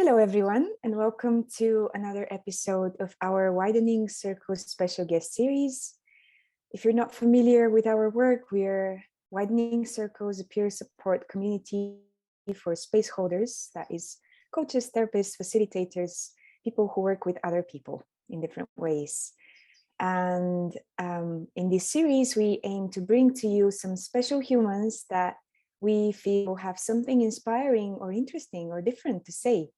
Hello, everyone, and welcome to another episode of our Widening Circles special guest series. If you're not familiar with our work, we're Widening Circles, a peer support community for space holders, that is coaches, therapists, facilitators, people who work with other people in different ways. And in this series, we aim to bring to you some special humans that we feel have something inspiring or interesting or different to say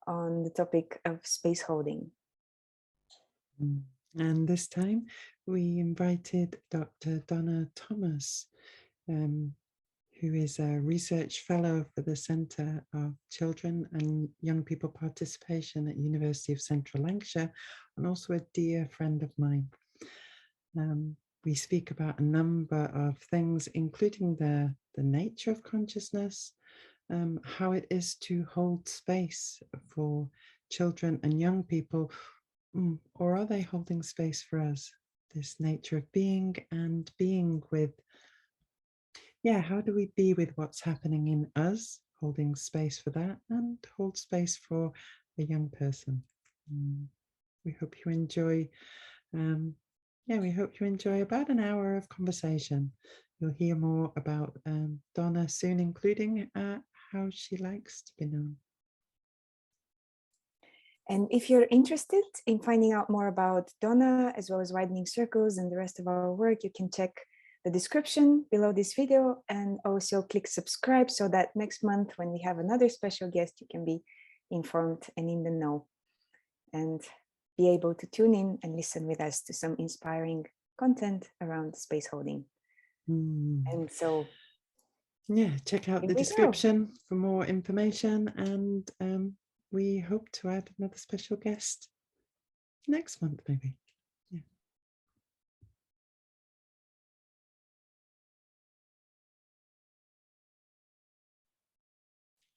on the topic of space holding. And this time we invited Dr. Donna Thomas, who is a research fellow for the Centre of Children and Young People Participation at University of Central Lancashire, and also a dear friend of mine. We speak about a number of things, including the nature of consciousness, how it is to hold space for children and young people, or are they holding space for us? This nature of being and being with, how do we be with what's happening in us, holding space for that, and hold space for a young person? We hope you enjoy, we hope you enjoy about an hour of conversation. You'll hear more about Donna soon, including how she likes to be known. And if you're interested in finding out more about Donna, as well as Widening Circles and the rest of our work, you can check the description below this video and also click subscribe so that next month when we have another special guest, you can be informed and in the know and be able to tune in and listen with us to some inspiring content around space holding. And so, check out the description for more information, and we hope to add another special guest next month, maybe.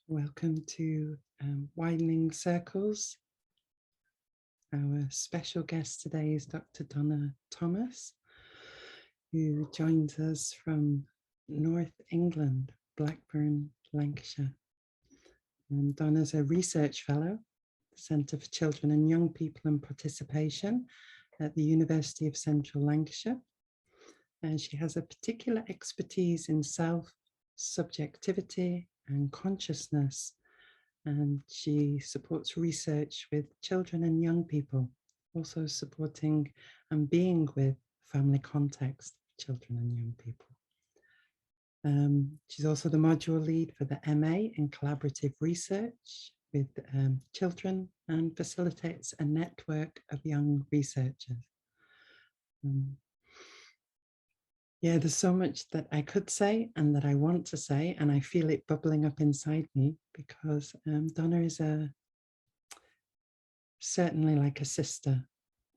Welcome to Widening Circles. Our special guest today is Dr. Donna Thomas, who joins us from North England, Blackburn, Lancashire. And Donna's a research fellow, Centre for Children and Young People and Participation at the University of Central Lancashire. And she has a particular expertise in self, subjectivity and consciousness. And she supports research with children and young people, also supporting and being with family context of children and young people. She's also the module lead for the MA in collaborative research with children and facilitates a network of young researchers. There's so much that I could say and that I want to say, and I feel it bubbling up inside me because Donna is certainly like a sister.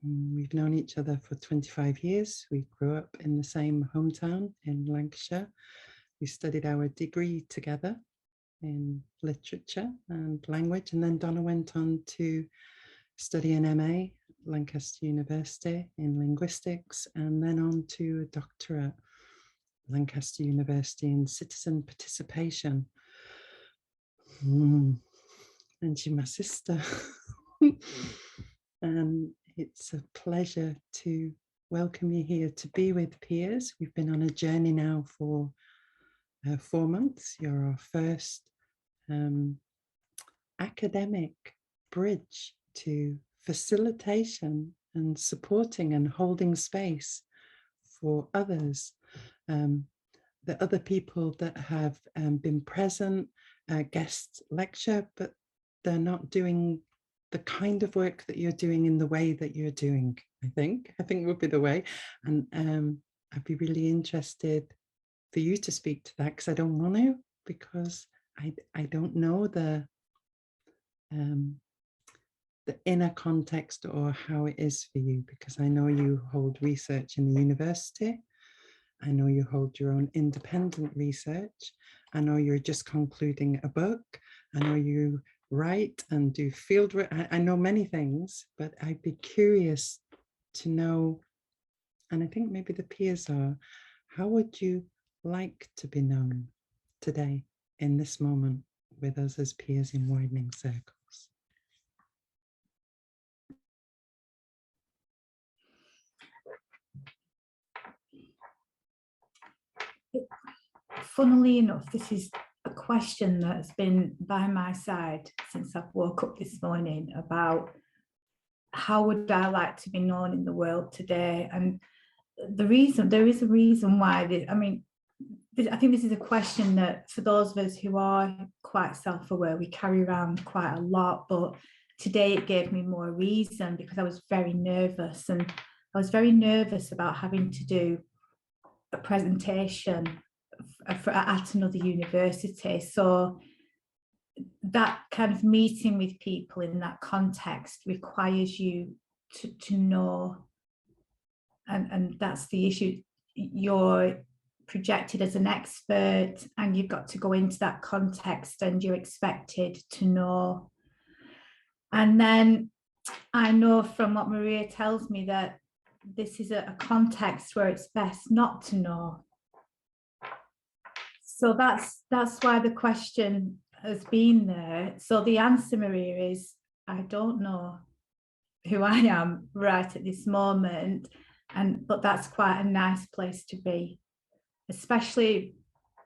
We've known each other for 25 years. We grew up in the same hometown in Lancashire. We studied our degree together in literature and language, and then Donna went on to study an MA, Lancaster University in linguistics, and then on to a doctorate, Lancaster University in citizen participation. And she's my sister. And it's a pleasure to welcome you here to be with peers. We've been on a journey now for 4 months. You're our first academic bridge to facilitation and supporting and holding space for others, the other people that have been present, guest lecture, but they're not doing the kind of work that you're doing in the way that you're doing, I think would be the way. And I'd be really interested for you to speak to that, because I don't want to, because I don't know the inner context or how it is for you, because I know you hold research in the university. I know you hold your own independent research. I know you're just concluding a book. I know you write and do field work. I know many things, but I'd be curious to know, and I think maybe the peers are, how would you like to be known today in this moment with us as peers in Widening Circles? funnily enough, this is a question that's been by my side since I've woke up this morning about how would I like to be known in the world today. And there is a reason why, I think this is a question that for those of us who are quite self-aware, we carry around quite a lot, but today it gave me more reason because I was very nervous, and I was very nervous about having to do a presentation at another university. So that kind of meeting with people in that context requires you to know, and that's the issue. You're projected as an expert and you've got to go into that context and you're expected to know. And then I know from what Maria tells me that this is a context where it's best not to know. So that's why the question has been there. So the answer, Maria, is I don't know who I am right at this moment, but that's quite a nice place to be, especially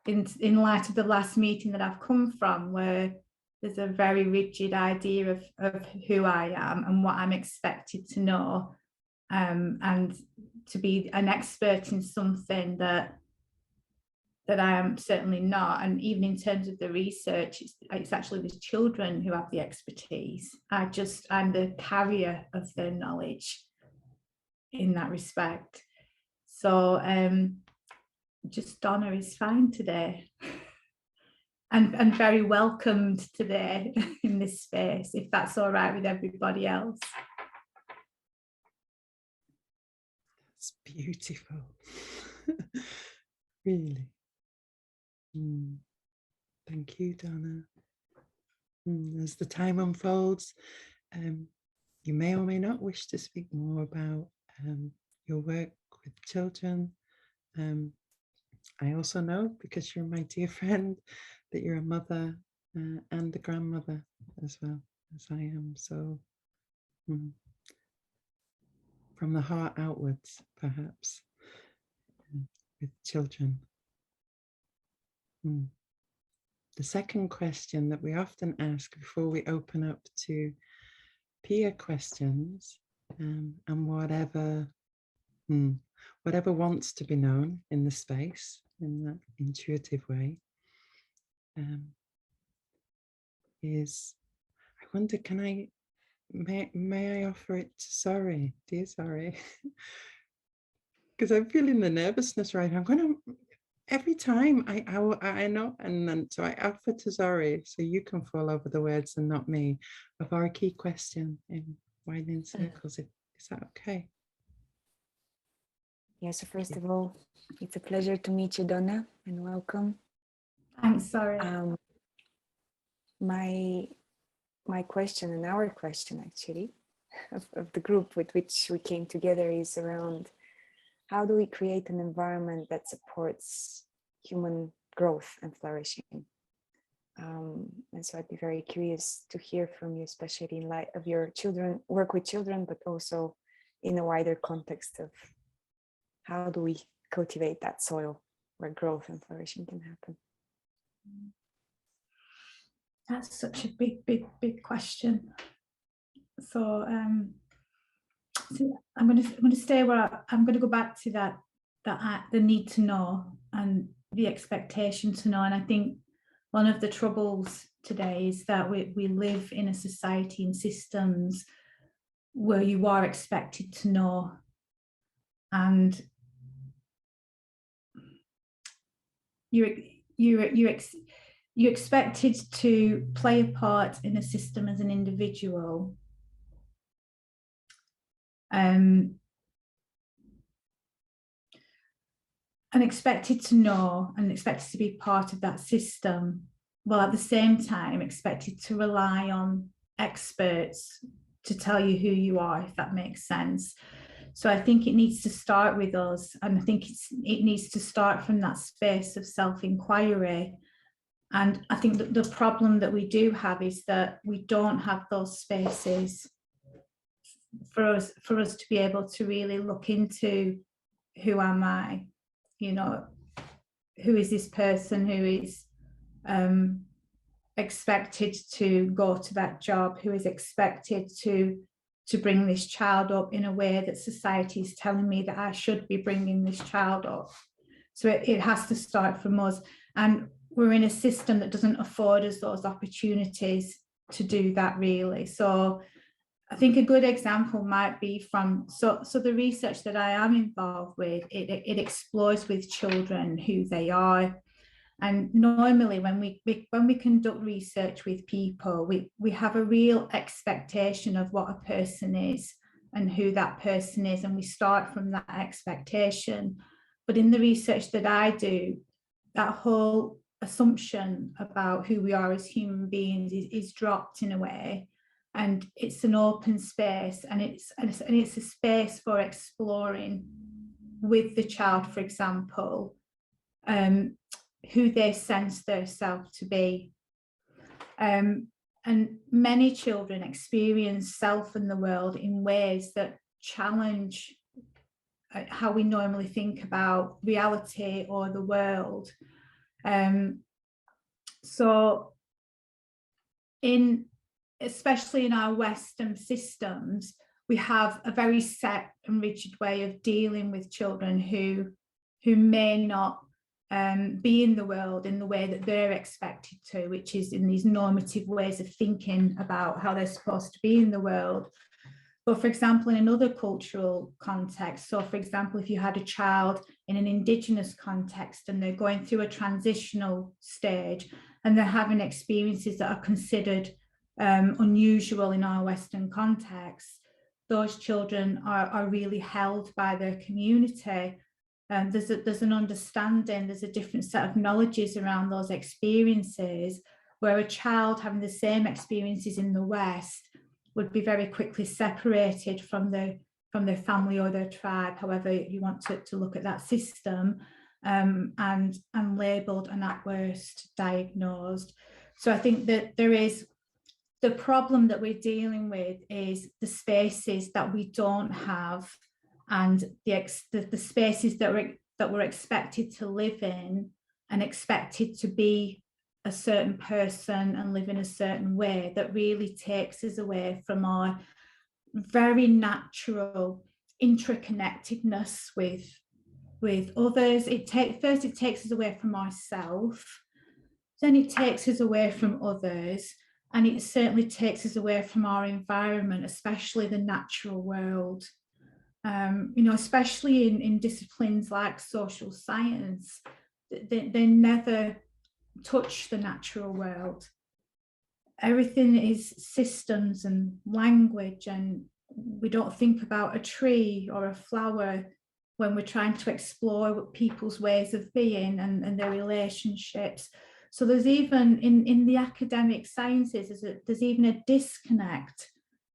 in light of the last meeting that I've come from, where there's a very rigid idea of who I am and what I'm expected to know, and to be an expert in something that I am certainly not. And even in terms of the research, it's actually the children who have the expertise. I'm the carrier of their knowledge in that respect. So just Donna is fine today and very welcomed today in this space, if that's all right with everybody else. That's beautiful. Really. Thank you, Donna. As the time unfolds, you may or may not wish to speak more about your work with children. I also know, because you're my dear friend, that you're a mother and a grandmother as well as I am. So from the heart outwards, perhaps, with children. The second question that we often ask before we open up to peer questions, and whatever wants to be known in the space in that intuitive way, is, I wonder, may I offer it to Sorry, dear Sorry? Because I'm feeling the nervousness right. I'm going to, every time I know, and then so I offer to Zori, so you can fall over the words and not me, of our key question in Widening Circles. Is that okay? Yeah, so first of all, it's a pleasure to meet you, Donna, and welcome. I'm sorry. My question, and our question actually, of the group with which we came together, is around how do we create an environment that supports human growth and flourishing? And so I'd be very curious to hear from you, especially in light of your work with children, but also in a wider context of how do we cultivate that soil where growth and flourishing can happen? That's such a big question. So, so I'm going to stay where I'm going to go back to that the need to know and the expectation to know. And I think one of the troubles today is that we live in a society and systems where you are expected to know, and you're expected to play a part in a system as an individual, and expected to know and expected to be part of that system, while at the same time expected to rely on experts to tell you who you are, if that makes sense. So I think it needs to start with us, and I think it needs to start from that space of self-inquiry. And I think that the problem that we do have is that we don't have those spaces for us to be able to really look into who am I, you know, who is this person who is expected to go to that job, who is expected to bring this child up in a way that society is telling me that I should be bringing this child up. So it has to start from us. And we're in a system that doesn't afford us those opportunities to do that, really. So I think a good example might be from, so the research that I am involved with, it explores with children who they are. And normally when we conduct research with people, we have a real expectation of what a person is and who that person is, and we start from that expectation. But in the research that I do, that whole assumption about who we are as human beings is dropped in a way, and it's an open space, and it's a space for exploring with the child, for example, who they sense their self to be. And many children experience self in the world in ways that challenge how we normally think about reality or the world. So especially in our Western systems, we have a very set and rigid way of dealing with children who may not be in the world in the way that they're expected to, which is in these normative ways of thinking about how they're supposed to be in the world. But for example, in another cultural context, so for example, if you had a child in an Indigenous context and they're going through a transitional stage and they're having experiences that are considered unusual in our Western context, those children are really held by their community. There's an understanding, there's a different set of knowledges around those experiences, where a child having the same experiences in the West would be very quickly separated from their family or their tribe, however you want to look at that system, and labelled and at worst diagnosed. So I think that there is the problem that we're dealing with is the spaces that we don't have, and the spaces that we're expected to live in and expected to be a certain person and live in a certain way, that really takes us away from our very natural interconnectedness with others. First it takes us away from ourselves, then it takes us away from others, and it certainly takes us away from our environment, especially the natural world. Especially in disciplines like social science, they never touch the natural world. Everything is systems and language, and we don't think about a tree or a flower when we're trying to explore people's ways of being and their relationships. So there's even in the academic sciences, there's even a disconnect,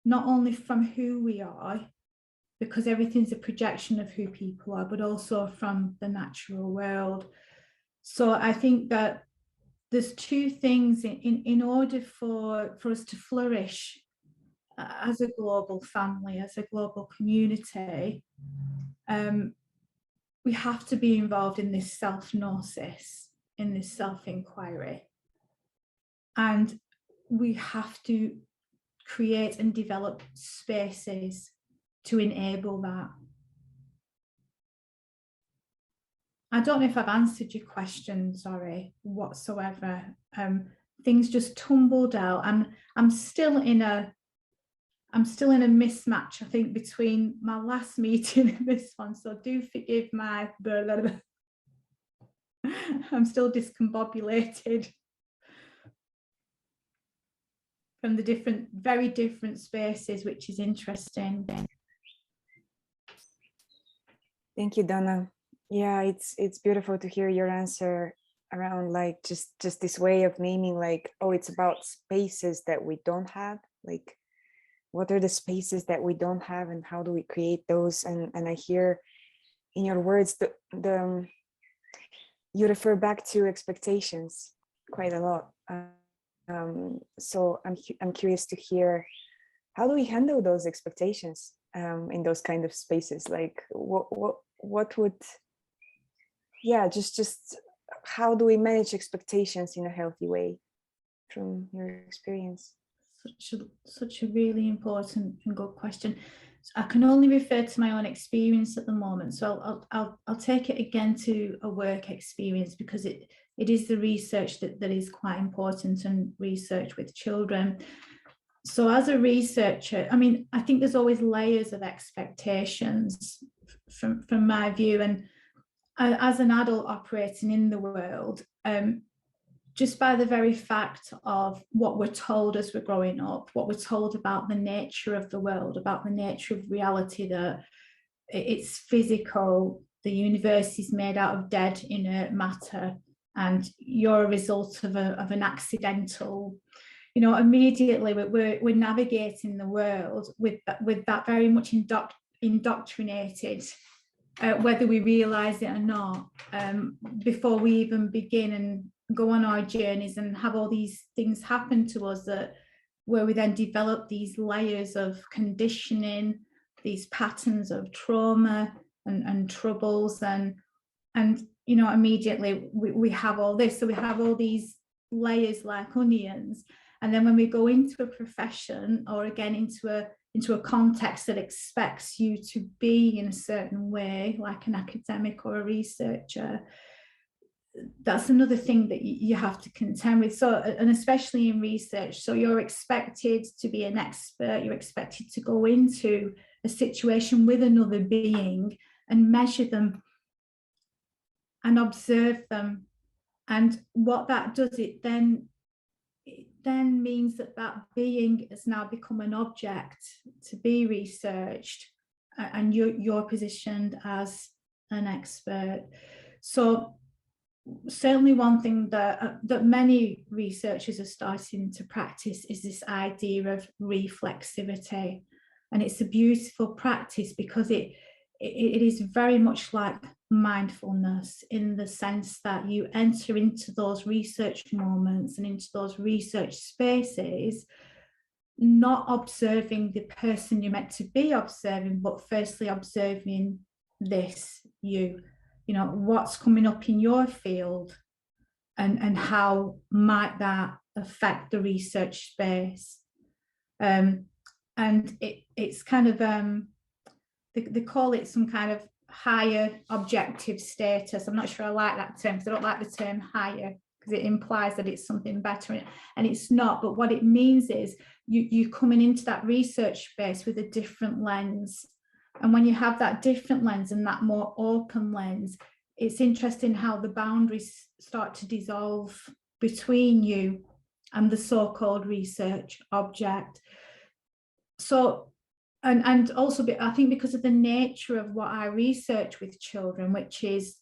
not only from who we are, because everything's a projection of who people are, but also from the natural world. So I think that there's two things in order for us to flourish as a global family, as a global community. We have to be involved in this self-gnosis, in this self-inquiry. And we have to create and develop spaces to enable that. I don't know if I've answered your question, sorry, whatsoever. Things just tumbled out. I'm still in a mismatch, I think, between my last meeting and this one. So do forgive my blah, blah, blah. I'm still discombobulated from the very different spaces, which is interesting. Thank you, Donna. Yeah, it's beautiful to hear your answer around like just this way of naming, like, oh, it's about spaces that we don't have. Like, what are the spaces that we don't have, and how do we create those? And I hear in your words the you refer back to expectations quite a lot. So I'm curious to hear, how do we handle those expectations in those kind of spaces? Like what would, yeah, just how do we manage expectations in a healthy way from your experience? Such a really important and good question. So I can only refer to my own experience at the moment, so I'll take it again to a work experience, because it is the research that is quite important, and research with children. So as a researcher, I mean, I think there's always layers of expectations from my view, and as an adult operating in the world, just by the very fact of what we're told as we're growing up, what we're told about the nature of the world, about the nature of reality, that it's physical, the universe is made out of dead inert matter, and you're a result of an accidental, you know, immediately we're navigating the world with that very much indoctrinated, whether we realize it or not, before we even begin and go on our journeys and have all these things happen to us, that where we then develop these layers of conditioning, these patterns of trauma and troubles, and you know, immediately we have all this. So we have all these layers like onions, and then when we go into a profession, or again into a context that expects you to be in a certain way, like an academic or a researcher, that's another thing that you have to contend with. So, and especially in research, so you're expected to be an expert, you're expected to go into a situation with another being and measure them and observe them. And what that does, it then means that being has now become an object to be researched, and you're positioned as an expert. So certainly one thing that many researchers are starting to practice is this idea of reflexivity, and it's a beautiful practice because it is very much like mindfulness, in the sense that you enter into those research moments and into those research spaces not observing the person you're meant to be observing, but firstly observing this you know, what's coming up in your field, and how might that affect the research space. And it's kind of they call it some kind of higher objective status. I'm not sure I like that term, because I don't like the term higher, because it implies that it's something better, and it's not. But what it means is you're coming into that research space with a different lens. And when you have that different lens and that more open lens, it's interesting how the boundaries start to dissolve between you and the so-called research object. So, and also, I think because of the nature of what I research with children, which is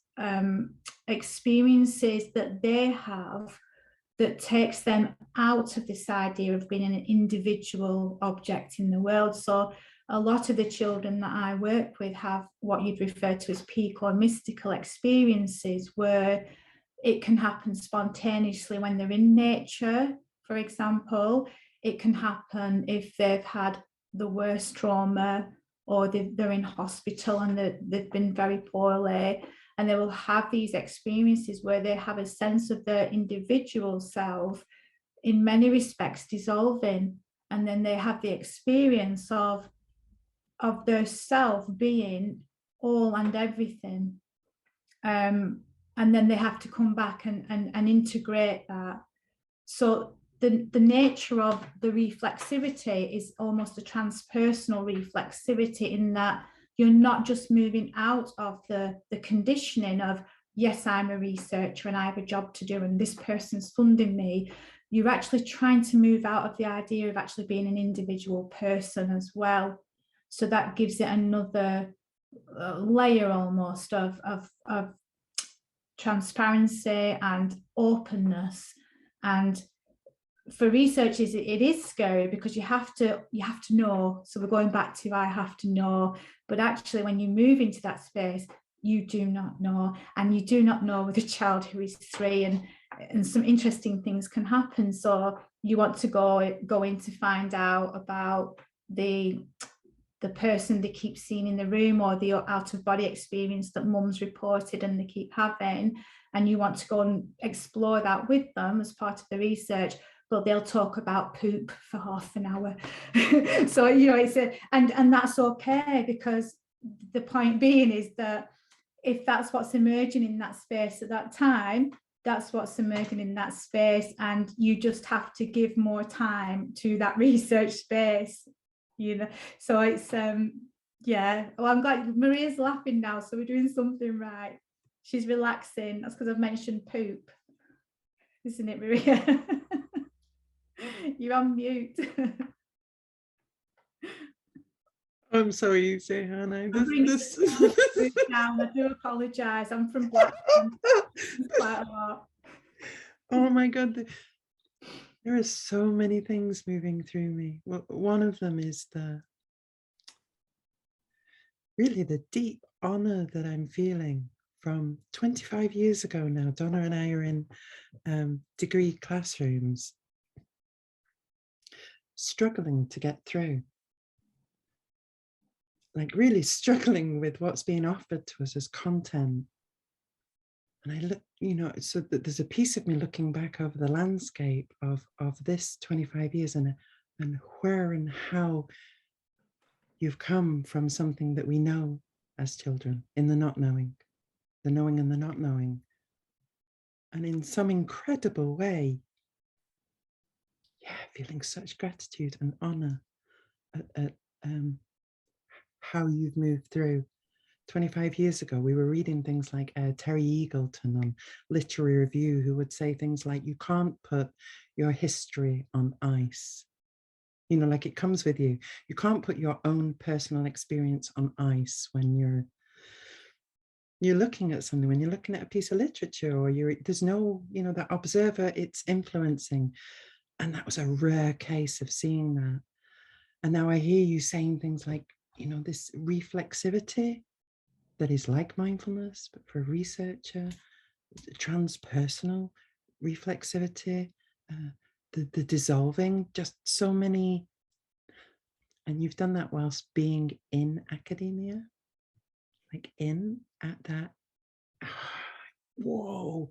experiences that they have that takes them out of this idea of being an individual object in the world. So a lot of the children that I work with have what you'd refer to as peak or mystical experiences, where it can happen spontaneously when they're in nature, for example. It can happen if they've had the worst trauma, or they're in hospital and they've been very poorly, and they will have these experiences where they have a sense of their individual self in many respects dissolving, and then they have the experience of their self being all and everything, and then they have to come back and integrate that. So the nature of the reflexivity is almost a transpersonal reflexivity, in that you're not just moving out of the conditioning of, yes, I'm a researcher and I have a job to do and this person's funding me. You're actually trying to move out of the idea of actually being an individual person as well. So that gives it another layer almost of transparency and openness. And for researchers, it is scary, because you have to know. So we're going back to I have to know, but actually when you move into that space, you do not know, and you do not know with a child who is 3, and some interesting things can happen. So you want to go in to find out about the person they keep seeing in the room, or the out of body experience that mum's reported and they keep having, and you want to go and explore that with them as part of the research, but they'll talk about poop for half an hour. So, you know, and that's okay, because the point being is that if that's what's emerging in that space at that time, that's what's emerging in that space, and you just have to give more time to that research space, you know. So it's yeah, well, I'm glad Maria's laughing now, so we're doing something right. She's relaxing. That's because I've mentioned poop, isn't it, Maria? You're on mute. I'm so easy, Hannah. This down. I do apologise. I'm from Blackburn. Quite a lot. Oh my God, there are so many things moving through me. Well, one of them is really the deep honor that I'm feeling from 25 years ago now. Donna and I are in degree classrooms, struggling to get through. Like really struggling with what's being offered to us as content. And I look, you know, so that there's a piece of me looking back over the landscape of this 25 years and where and how you've come from something that we know as children in the not knowing, the knowing and the not knowing. And in some incredible way, yeah, feeling such gratitude and honor at how you've moved through. 25 years ago, we were reading things like Terry Eagleton on Literary Review, who would say things like, you can't put your history on ice. You know, like it comes with you. You can't put your own personal experience on ice when you're looking at something, when you're looking at a piece of literature, or there's no, you know, that observer it's influencing. And that was a rare case of seeing that. And now I hear you saying things like, you know, this reflexivity that is like mindfulness, but for a researcher, transpersonal reflexivity, the dissolving, just so many. And you've done that whilst being in academia, like at that, whoa.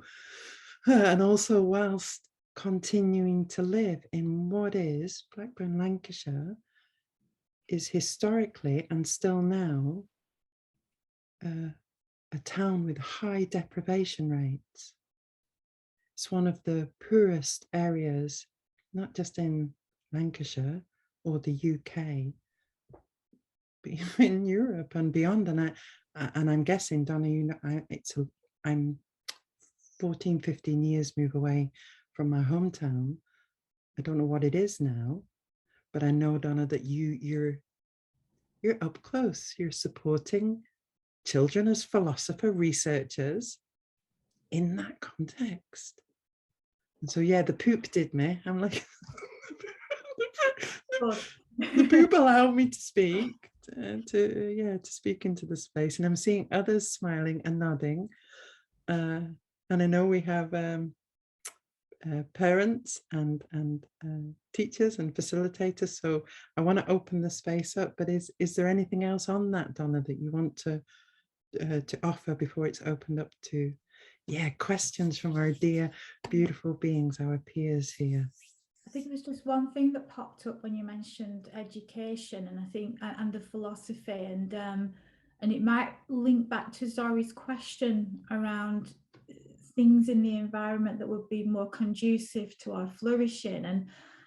And also whilst continuing to live in what is Blackburn, Lancashire, is historically and still now a town with high deprivation rates. It's one of the poorest areas, not just in Lancashire or the UK, but in Europe and beyond. And I'm guessing, Donna, you know, I'm 14, 15 years move away from my hometown. I don't know what it is now, but I know, Donna, that you're up close. You're supporting children as philosopher researchers in that context. And so, yeah, the poop did me. I'm like, the poop allowed me to speak, to speak into the space. And I'm seeing others smiling and nodding. And I know we have parents and teachers and facilitators. So I want to open the space up. But is there anything else on that, Donna, that you want to offer before it's opened up to, questions from our dear, beautiful beings, our peers here? I think there's just one thing that popped up when you mentioned education, and I think and the philosophy, and it might link back to Zori's question around things in the environment that would be more conducive to our flourishing, and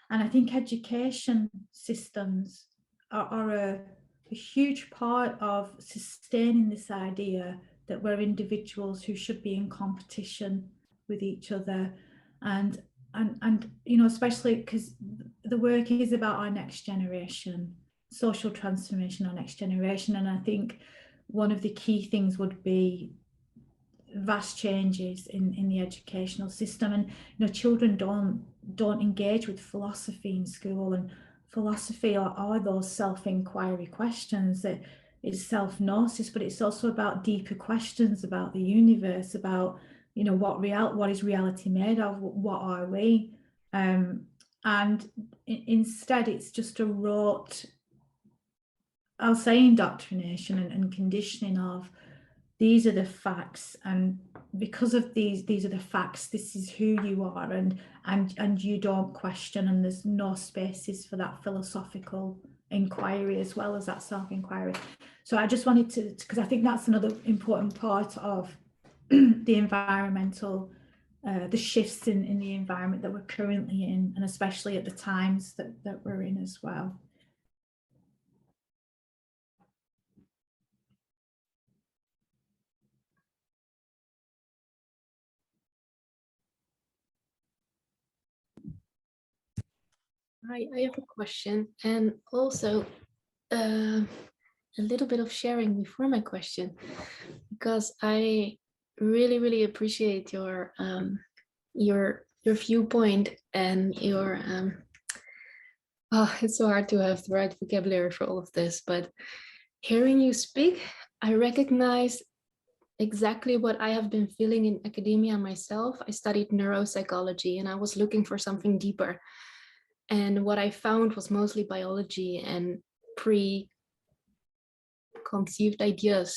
I think education systems are a huge part of sustaining this idea that we're individuals who should be in competition with each other, and you know, especially because the work is about our next generation, social transformation, our next generation. And I think one of the key things would be vast changes in the educational system. And you know, children don't engage with philosophy in school, and philosophy are those self-inquiry questions. That is self-gnosis, but it's also about deeper questions about the universe, about, you know, what is reality made of, what are we, and instead it's just a rote, I'll say, indoctrination and conditioning of these are the facts, and because of these are the facts, this is who you are, and you don't question, and there's no spaces for that philosophical inquiry as well as that self-inquiry. So I just wanted to, because I think that's another important part of the environmental, the shifts in the environment that we're currently in, and especially at the times that we're in as well. I have a question, and also a little bit of sharing before my question, because I really appreciate your viewpoint and your oh, it's so hard to have the right vocabulary for all of this, but hearing you speak, I recognize exactly what I have been feeling in academia myself. I studied neuropsychology and I was looking for something deeper. And what I found was mostly biology and preconceived ideas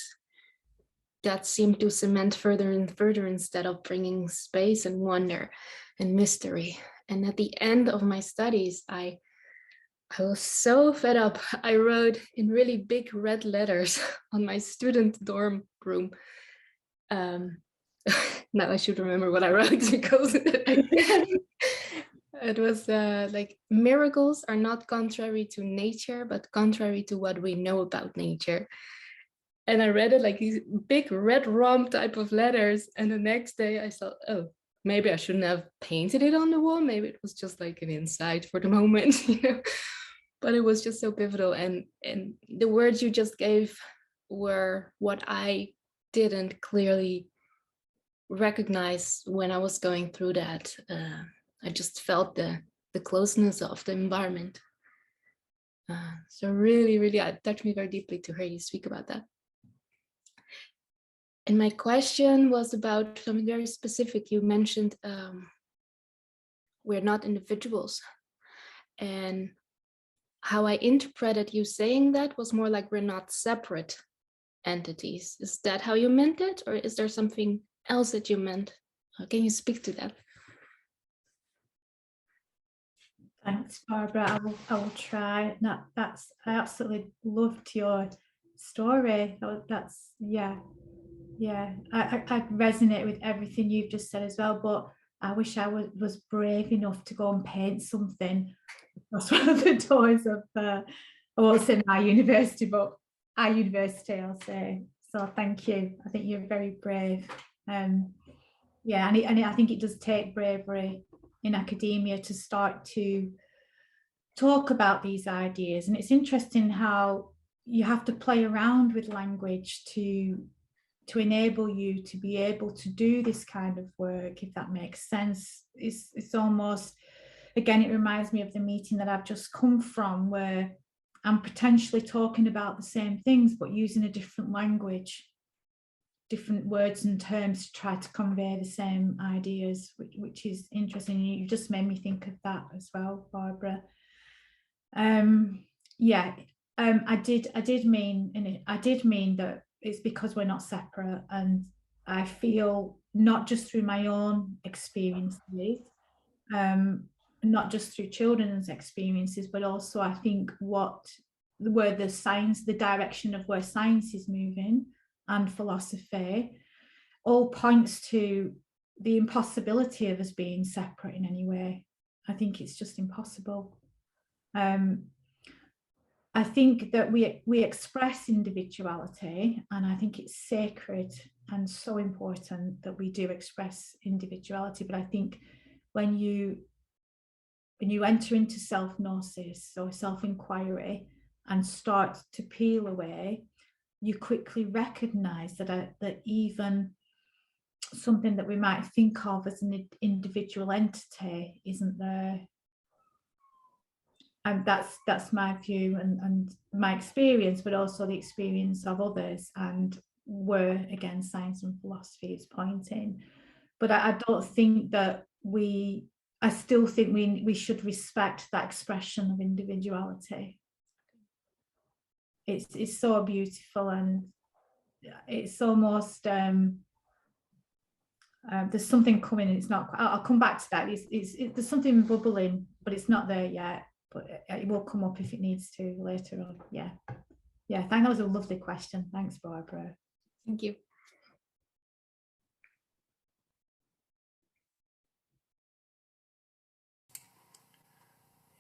that seemed to cement further and further instead of bringing space and wonder and mystery. And at the end of my studies, I was so fed up. I wrote in really big red letters on my student dorm room. Now I should remember what I wrote, because it was like, miracles are not contrary to nature, but contrary to what we know about nature. And I read it like these big red rom type of letters. And the next day I thought, oh, maybe I shouldn't have painted it on the wall. Maybe it was just like an insight for the moment, you know. But it was just so pivotal. And the words you just gave were what I didn't clearly recognize when I was going through that. I just felt the closeness of the environment. So really, it touched me very deeply to hear you speak about that. And my question was about something very specific. You mentioned we're not individuals. And how I interpreted you saying that was more like we're not separate entities. Is that how you meant it? Or is there something else that you meant? Can you speak to that? Thanks, Barbara. I will try. I absolutely loved your story. I resonate with everything you've just said as well, but I wish I was brave enough to go and paint something across one of the doors of I won't say my university, but our university, I'll say. So thank you. I think you're very brave. And I think it does take bravery in academia to start to talk about these ideas. And it's interesting how you have to play around with language to enable you to be able to do this kind of work, if that makes sense. It's almost, again, it reminds me of the meeting that I've just come from, where I'm potentially talking about the same things but using a different language, different words and terms to try to convey the same ideas, which is interesting. You just made me think of that as well, Barbara. I did mean that it's because we're not separate, and I feel, not just through my own experiences, not just through children's experiences, but also I think where the science, the direction of where science is moving and philosophy, all points to the impossibility of us being separate in any way. I think it's just impossible. I think that we express individuality, and I think it's sacred and so important that we do express individuality. But I think when you enter into self-gnosis or self-inquiry and start to peel away, you quickly recognize that even something that we might think of as an individual entity isn't there. And that's my view and my experience, but also the experience of others, and where, again, science and philosophy is pointing. But I don't think that I still think we should respect that expression of individuality. It's so beautiful, and it's almost there's something coming and it's not. I'll come back to that. There's something bubbling, but it's not there yet. But it will come up if it needs to later on. Yeah. I think that was a lovely question. Thanks, Barbara. Thank you.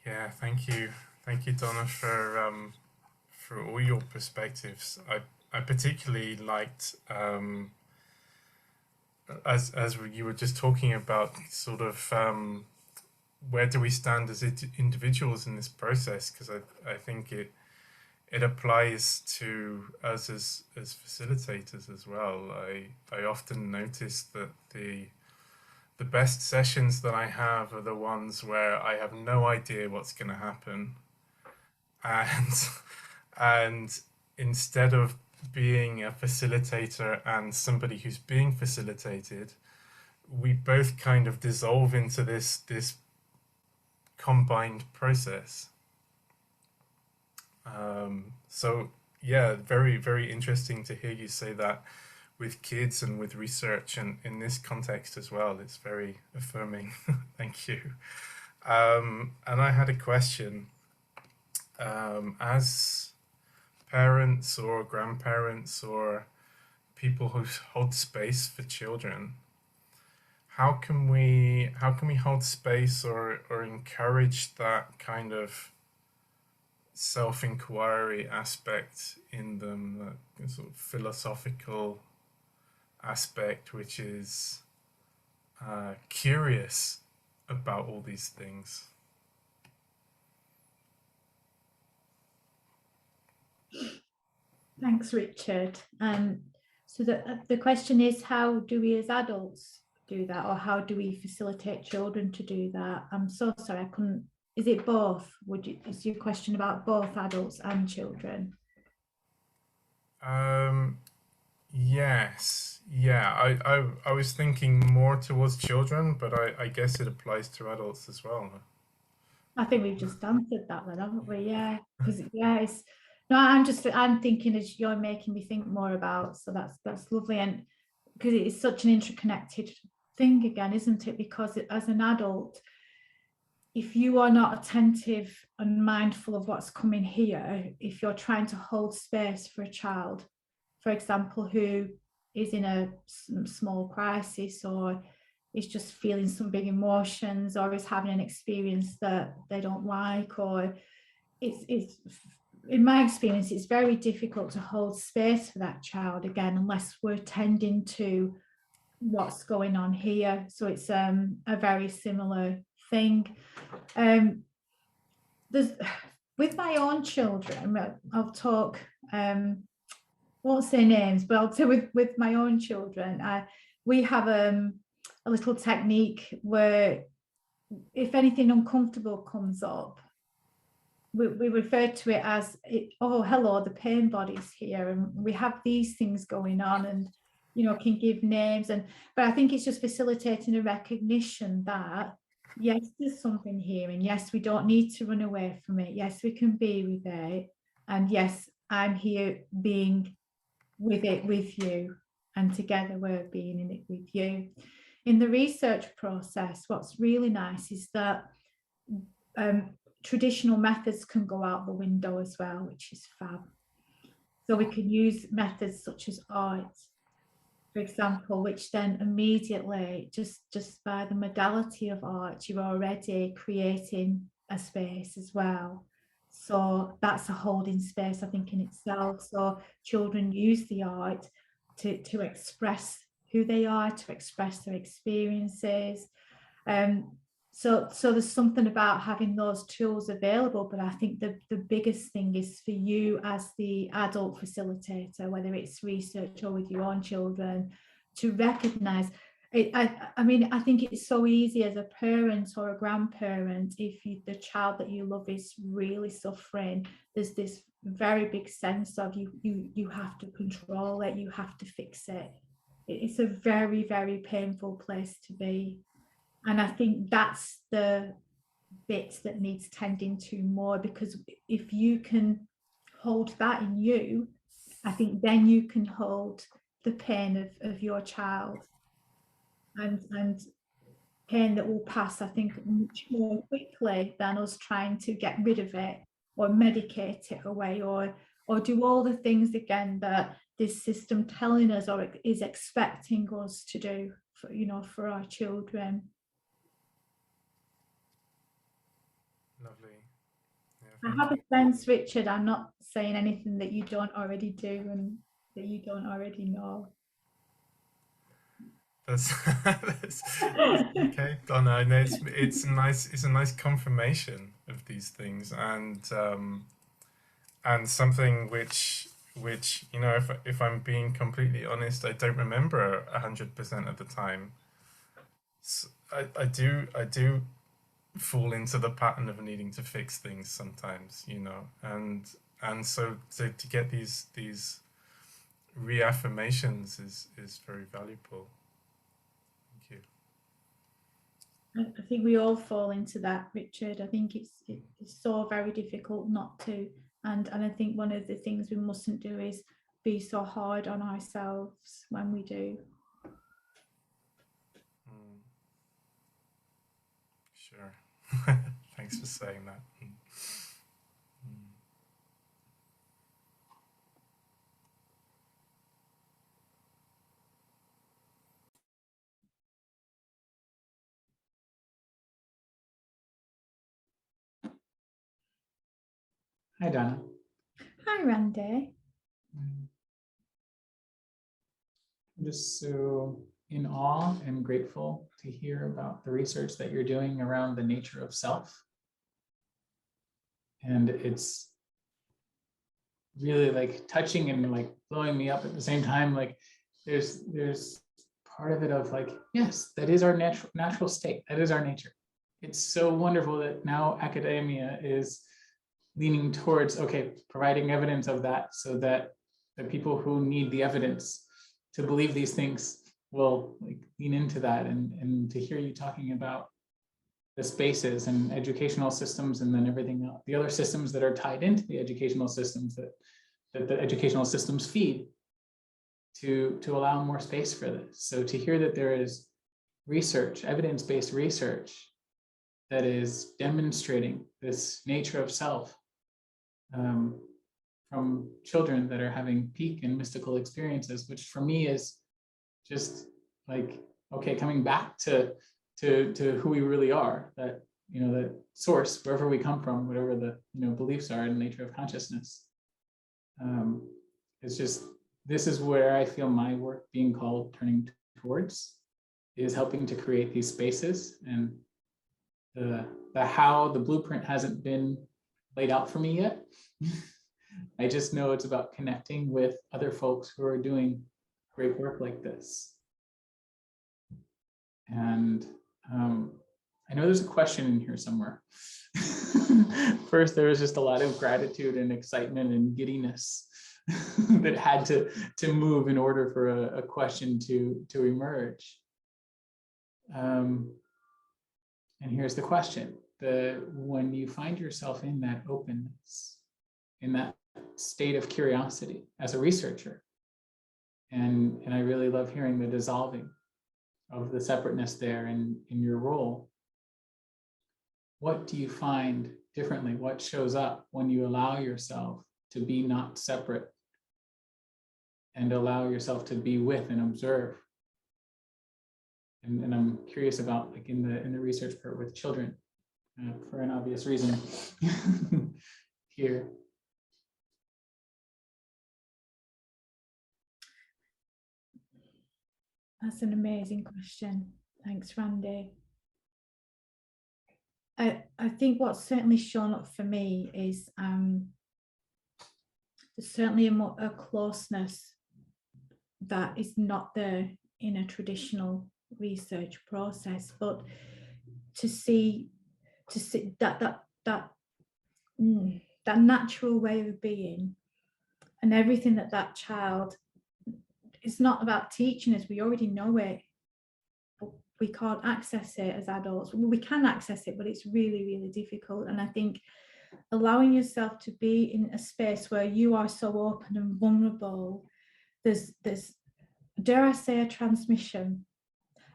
Yeah, thank you, Donna, for all your perspectives. I particularly liked as you were just talking about sort of where do we stand as individuals in this process, because I think it applies to us as facilitators as well. I often notice that the best sessions that I have are the ones where I have no idea what's going to happen, and instead of being a facilitator and somebody who's being facilitated, we both kind of dissolve into this combined process. So yeah, very, very interesting to hear you say that with kids and with research, and in this context as well. It's very affirming. Thank you. And I had a question. As parents or grandparents or people who hold space for children, how can we hold space or encourage that kind of self-inquiry aspect in them, that sort of philosophical aspect, which is curious about all these things? Thanks, Richard. So the question is, how do we as adults do that, or how do we facilitate children to do that? I'm so sorry, I couldn't. Is it both? Is your question about both adults and children? Yes. Yeah, I was thinking more towards children, but I guess it applies to adults as well. I think we've just answered that then, haven't we? Yeah, because it's no, I'm thinking as you're making me think more about, so that's lovely, and because it is such an interconnected thing again, isn't it? Because as an adult, if you are not attentive and mindful of what's coming here, if you're trying to hold space for a child, for example, who is in a small crisis, or is just feeling some big emotions, or is having an experience that they don't like, or it's in my experience, it's very difficult to hold space for that child again, unless we're tending to what's going on here. So it's a very similar thing. There's with my own children, I'll talk, won't say names, but I'll say with my own children, we have a little technique where if anything uncomfortable comes up, we refer to it as, oh, hello, the pain body's here, and we have these things going on, and can give names, but I think it's just facilitating a recognition that yes, there's something here, and yes, we don't need to run away from it. Yes, we can be with it, and yes, I'm here being with it with you, and together we're being in it with you. In the research process, what's really nice is that traditional methods can go out the window as well, which is fab. So we can use methods such as art, for example, which then immediately, just by the modality of art, you're already creating a space as well. So that's a holding space, I think, in itself. So children use the art to express who they are, to express their experiences. So there's something about having those tools available, but I think the biggest thing is for you as the adult facilitator, whether it's research or with your own children, to recognize it. I think it's so easy as a parent or a grandparent, if the child that you love is really suffering, there's this very big sense of you have to control it, you have to fix it. It's a very, very painful place to be. And I think that's the bit that needs tending to more, because if you can hold that in you I think then you can hold the pain of your child, and pain that will pass, I think, much more quickly than us trying to get rid of it or medicate it away, or do all the things again that this system telling us or is expecting us to do for, you know, for our children. Lovely. I have a sense, Richard, I'm not saying anything that you don't already do and that you don't already know. That's okay, Donna. I know it's a nice confirmation of these things, and something which you know, if I'm being completely honest, I don't remember 100% of the time. So I do fall into the pattern of needing to fix things sometimes, you know, and so to get these reaffirmations is very valuable. Thank you. I think we all fall into that, Richard. I think it's so very difficult not to, and I think one of the things we mustn't do is be so hard on ourselves when we do. Sure. Thanks for saying that. Hi, Donna. Hi, Randy. I'm just so in awe and grateful to hear about the research that you're doing around the nature of self. And it's really like touching and like blowing me up at the same time. Like there's part of it of like, yes, that is our natural state. That is our nature. It's so wonderful that now academia is leaning towards, okay, providing evidence of that so that the people who need the evidence to believe these things will like lean into that. And to hear you talking about the spaces and educational systems, and then everything else, the other systems that are tied into the educational systems that the educational systems feed to allow more space for this. So to hear that there is research, evidence-based research that is demonstrating this nature of self from children that are having peak and mystical experiences, which for me is just like, okay, coming back to who we really are, that, you know, that source, wherever we come from, whatever the, you know, beliefs are in the nature of consciousness. It's just, this is where I feel my work being called, turning towards, is helping to create these spaces. And the how, the blueprint hasn't been laid out for me yet. I just know it's about connecting with other folks who are doing great work like this. And I know there's a question in here somewhere. First, there was just a lot of gratitude and excitement and giddiness that had to move in order for a question to emerge. And here's the question: when you find yourself in that openness, in that state of curiosity as a researcher, and I really love hearing the dissolving of the separateness there in your role, what do you find differently? What shows up when you allow yourself to be not separate and allow yourself to be with and observe? And I'm curious about, like, in the research part with children, for an obvious reason here. That's an amazing question. Thanks, Randy. I think what's certainly shown up for me is there's certainly a closeness that is not there in a traditional research process, but to see that natural way of being and everything that child, it's not about teaching us, we already know it, but we can't access it as adults. Well, we can access it, but it's really, really difficult. And I think allowing yourself to be in a space where you are so open and vulnerable. There's dare I say, a transmission.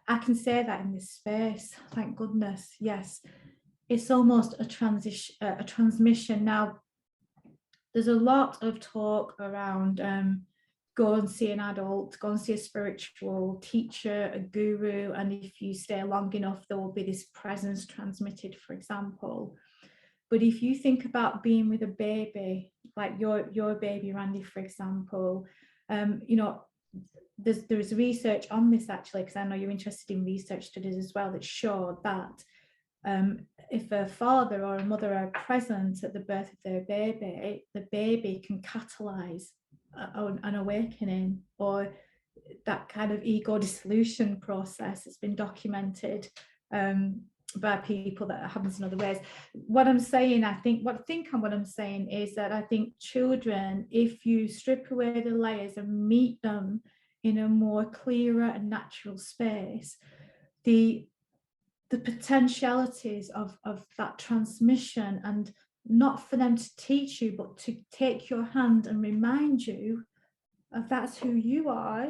I can say that in this space, thank goodness. Yes, it's almost a transmission. Now, there's a lot of talk around go and see an adult, go and see a spiritual teacher, a guru, and if you stay long enough, there will be this presence transmitted, for example. But if you think about being with a baby, like your baby Randy, for example, you know, there's research on this actually, because I know you're interested in research studies as well, that show that if a father or a mother are present at the birth of their baby, the baby can catalyze an awakening, or that kind of ego dissolution process has been documented by people that happens in other ways. What I'm saying, what I'm saying is that I think children, if you strip away the layers and meet them in a more clearer and natural space, the potentialities of that transmission, and not for them to teach you, but to take your hand and remind you of that's who you are,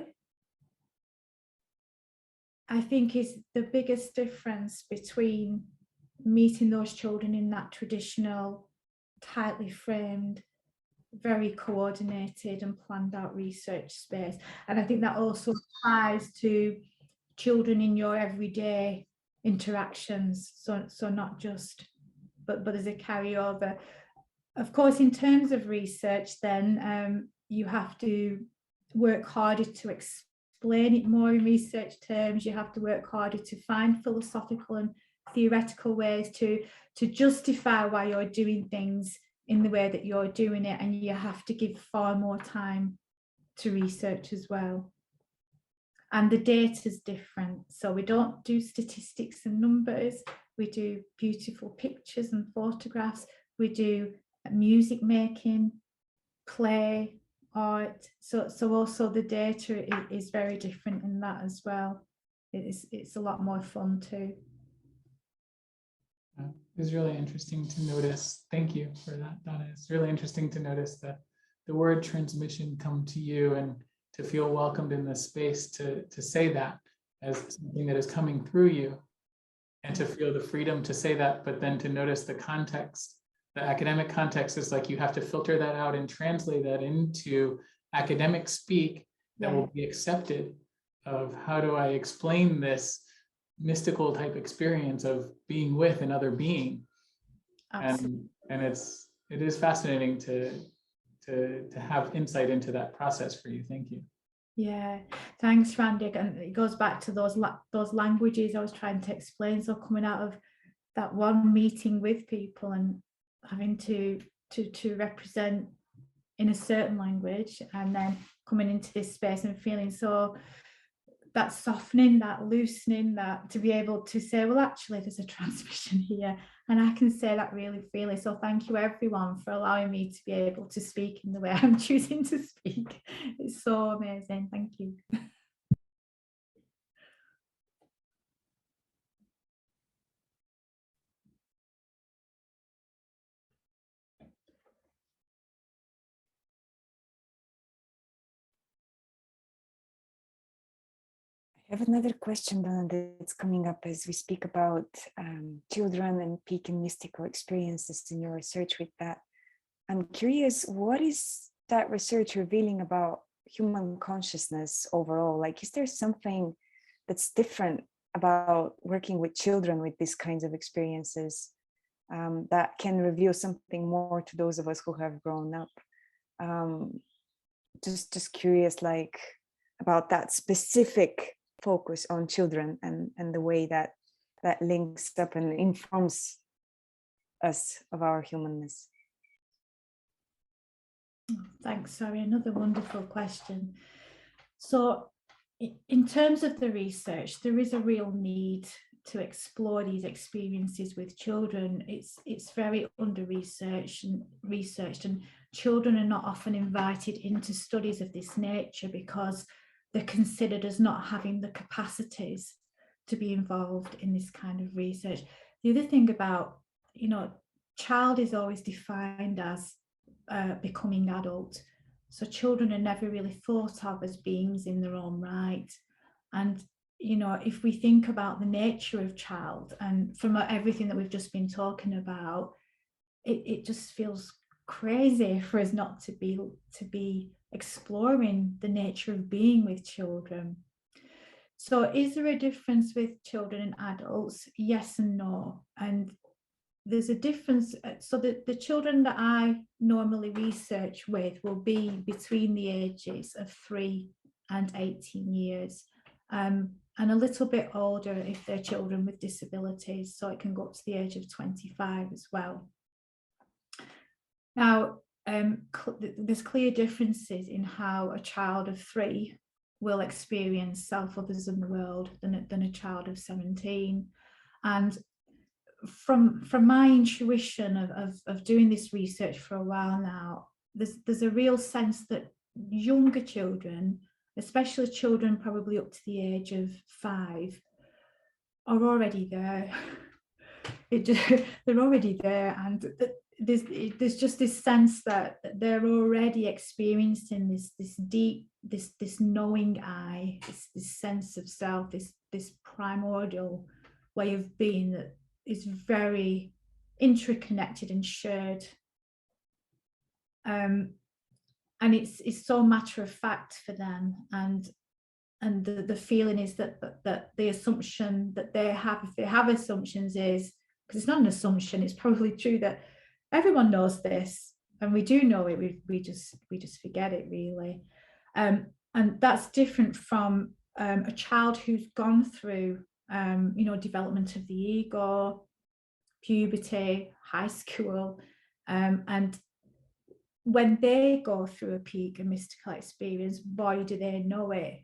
I think is the biggest difference between meeting those children in that traditional, tightly framed, very coordinated and planned out research space. And I think that also applies to children in your everyday interactions. So not just, but as a carryover. Of course, in terms of research, then you have to work harder to explain it more in research terms. You have to work harder to find philosophical and theoretical ways to justify why you're doing things in the way that you're doing it, and you have to give far more time to research as well. And the data is different. So we don't do statistics and numbers. We do beautiful pictures and photographs. We do music making, play, art. So also the data is very different in that as well. It's a lot more fun too. It's really interesting to notice. Thank you for that, Donna. It's really interesting to notice that the word transmission come to you, and to feel welcomed in this space to say that as something that is coming through you, and to feel the freedom to say that, but then to notice the context. The academic context is like you have to filter that out and translate that into academic speak that will be accepted, of how do I explain this mystical type experience of being with another being. And it is fascinating to have insight into that process for you. Thank you. Yeah, thanks, Randy. And it goes back to those languages I was trying to explain. So coming out of that one meeting with people and having to represent in a certain language, and then coming into this space and feeling so that softening, that loosening, that to be able to say, well, actually, there's a transmission here, and I can say that really freely. So thank you, everyone, for allowing me to be able to speak in the way I'm choosing to speak. It's so amazing. Thank you. I have another question, Donna, that's coming up as we speak about children and peak and mystical experiences in your research with that. I'm curious, what is that research revealing about human consciousness overall? Like, is there something that's different about working with children with these kinds of experiences that can reveal something more to those of us who have grown up? Just curious, like, about that specific focus on children and the way that links up and informs us of our humanness. Thanks, Sorry, another wonderful question. So in terms of the research, there is a real need to explore these experiences with children. It's very under-researched and children are not often invited into studies of this nature because they're considered as not having the capacities to be involved in this kind of research. The other thing about, child is always defined as becoming adult. So children are never really thought of as beings in their own right. And, you know, if we think about the nature of child, and from everything that we've just been talking about, it just feels crazy for us not to be exploring the nature of being with children. So is there a difference with children and adults? Yes and no. And there's a difference. So the children that I normally research with will be between the ages of 3 and 18 years, and a little bit older if they're children with disabilities. So it can go up to the age of 25 as well. Now, there's clear differences in how a child of 3 will experience self, others, and the world than a child of 17. And from my intuition of doing this research for a while now, there's a real sense that younger children, especially children probably up to the age of 5, are already there. They're already there, and there's just this sense that they're already experiencing this deep, this knowing I, this sense of self, this primordial way of being that is very interconnected and shared. And it's so matter of fact for them, and the feeling is that the assumption that they have, if they have assumptions, is, because it's not an assumption, it's probably true that everyone knows this, and we do know it, we just forget it, really. And that's different from a child who's gone through you know, development of the ego, puberty, high school, and when they go through a peak and mystical experience, boy, do they know it.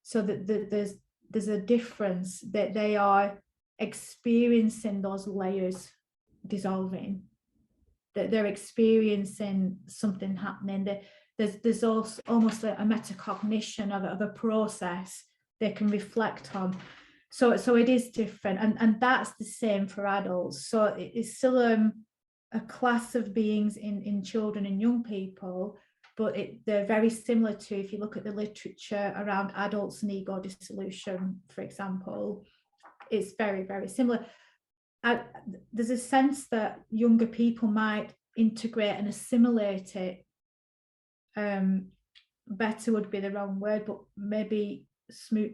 So that there's a difference, that they are experiencing those layers dissolving, that they're experiencing something happening. There's also almost a metacognition of a process they can reflect on. So it is different, and that's the same for adults. So it's still a class of beings in children and young people, but they're very similar to, if you look at the literature around adults and ego dissolution, for example, it's very, very similar. There's a sense that younger people might integrate and assimilate it, better would be the wrong word, but maybe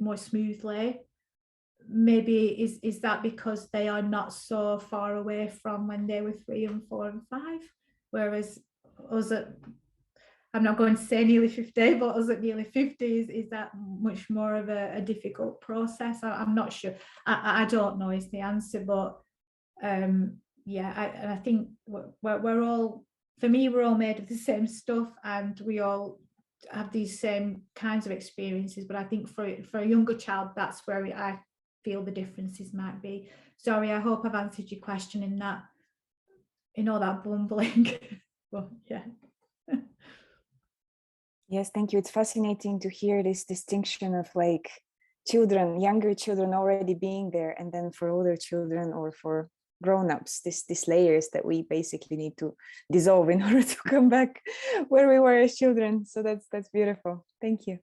more smoothly. Maybe is that because they are not so far away from when they were 3 and 4 and 5, whereas us at, I'm not going to say nearly 50, but us at nearly 50 is that much more of a difficult process? I'm not sure. I don't know is the answer, but yeah, I think we're all, for me, we're all made of the same stuff, and we all have these same kinds of experiences. But I think for a younger child, that's where I feel the differences might be. Sorry, I hope I've answered your question in all that bumbling. But yeah. Yes, thank you. It's fascinating to hear this distinction of like children, younger children already being there, and then for older children or for grown-ups, these layers that we basically need to dissolve in order to come back where we were as children. So that's beautiful. Thank you.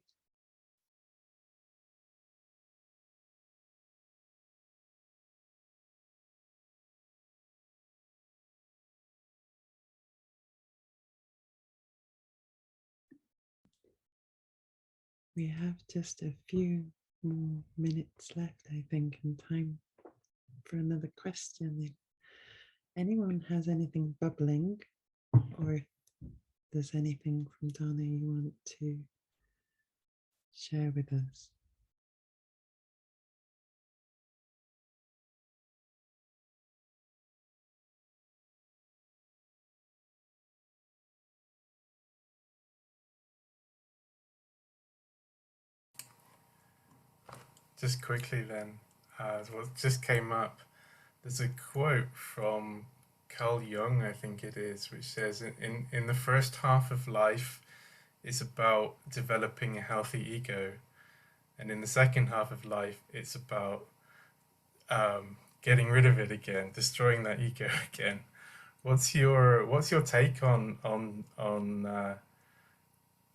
We have just a few more minutes left, I think, and time for another question. If anyone has anything bubbling, or if there's anything from Donna you want to share with us. Just quickly then, what just came up, there's a quote from Carl Jung, I think it is, which says, in the first half of life, it's about developing a healthy ego. And in the second half of life, it's about getting rid of it again, destroying that ego again. What's your take on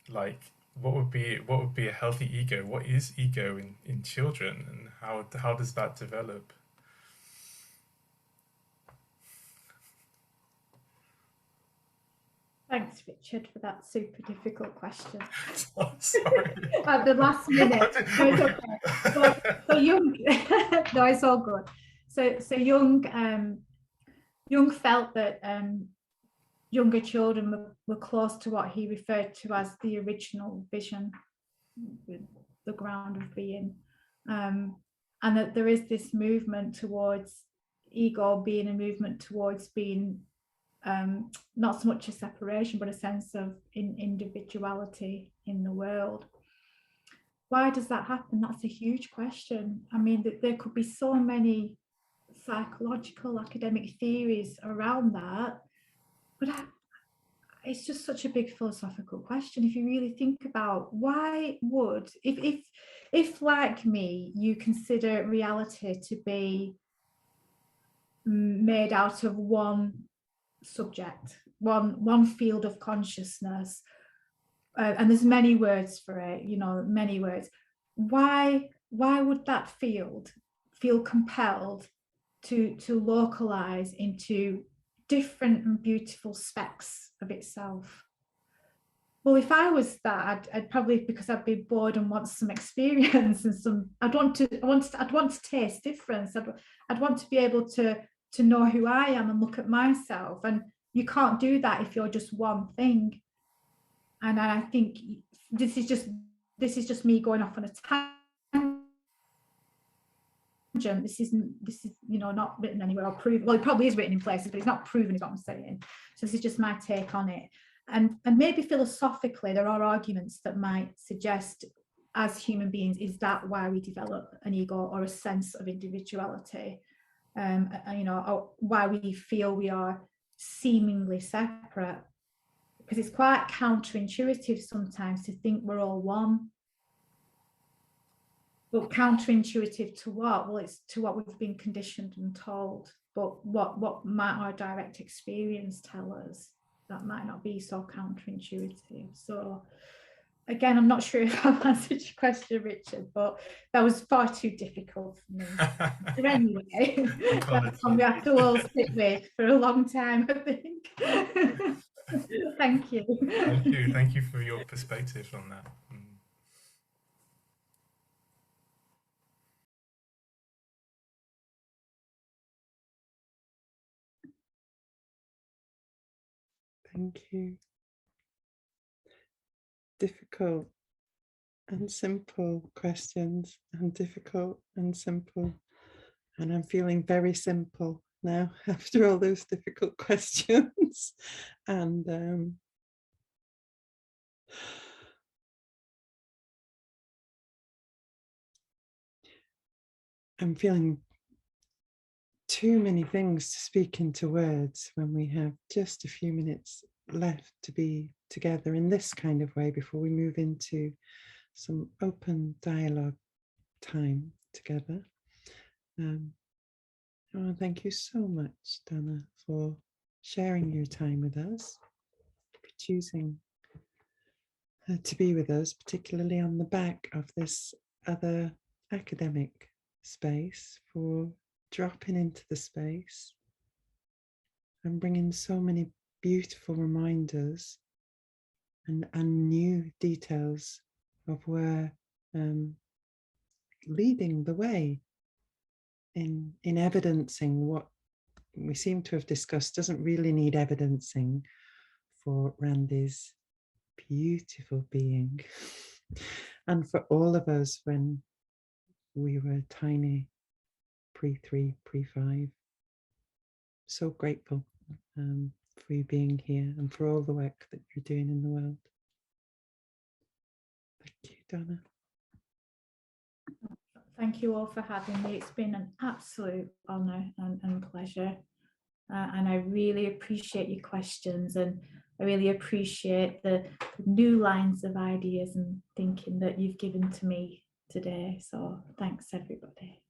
like what would be a healthy ego? What is ego in children, and how does that develop? Thanks, Richard, for that super difficult question. Oh, sorry. At the last minute. No, it's okay. So Jung, no, it's all good. So Jung felt that younger children were close to what he referred to as the original vision, the ground of being, and that there is this movement towards ego being a movement towards being not so much a separation, but a sense of individuality in the world. Why does that happen? That's a huge question. I mean, there could be so many psychological academic theories around that, but it's just such a big philosophical question. If you really think about why would, if like me, you consider reality to be made out of one subject, one field of consciousness, and there's many words for it, many words. Why would that field feel compelled to localize into different and beautiful specks of itself? Well, if I was that, I'd probably, because I'd be bored and want some experience and I'd want to taste difference. I'd want to be able to know who I am and look at myself, and you can't do that if you're just one thing. And I think this is just me going off on a tangent. This is not written anywhere or proven. Well, it probably is written in places, but it's not proven, is what I'm saying. So this is just my take on it. And maybe philosophically there are arguments that might suggest, as human beings, is that why we develop an ego or a sense of individuality? Or why we feel we are seemingly separate, because it's quite counterintuitive sometimes to think we're all one. But counterintuitive to what? Well, it's to what we've been conditioned and told. But what might our direct experience tell us? That might not be so counterintuitive. So again, I'm not sure if I've answered your question, Richard, but that was far too difficult for me. But anyway, that's one we have to all sit with for a long time, I think. Thank you. Thank you for your perspective on that. Thank you. Difficult and simple questions, and difficult and simple. And I'm feeling very simple now after all those difficult questions. And I'm feeling too many things to speak into words when we have just a few minutes left to be together in this kind of way before we move into some open dialogue time together. I want to thank you so much, Donna, for sharing your time with us, for choosing to be with us, particularly on the back of this other academic space, for dropping into the space and bringing so many beautiful reminders and new details of where leading the way in evidencing what we seem to have discussed doesn't really need evidencing for Randy's beautiful being and for all of us when we were tiny, pre-3, pre-5. So grateful for you being here and for all the work that you're doing in the world. Thank you, Donna. Thank you all for having me. It's been an absolute honour and pleasure. And I really appreciate your questions, and I really appreciate the new lines of ideas and thinking that you've given to me today. So thanks, everybody.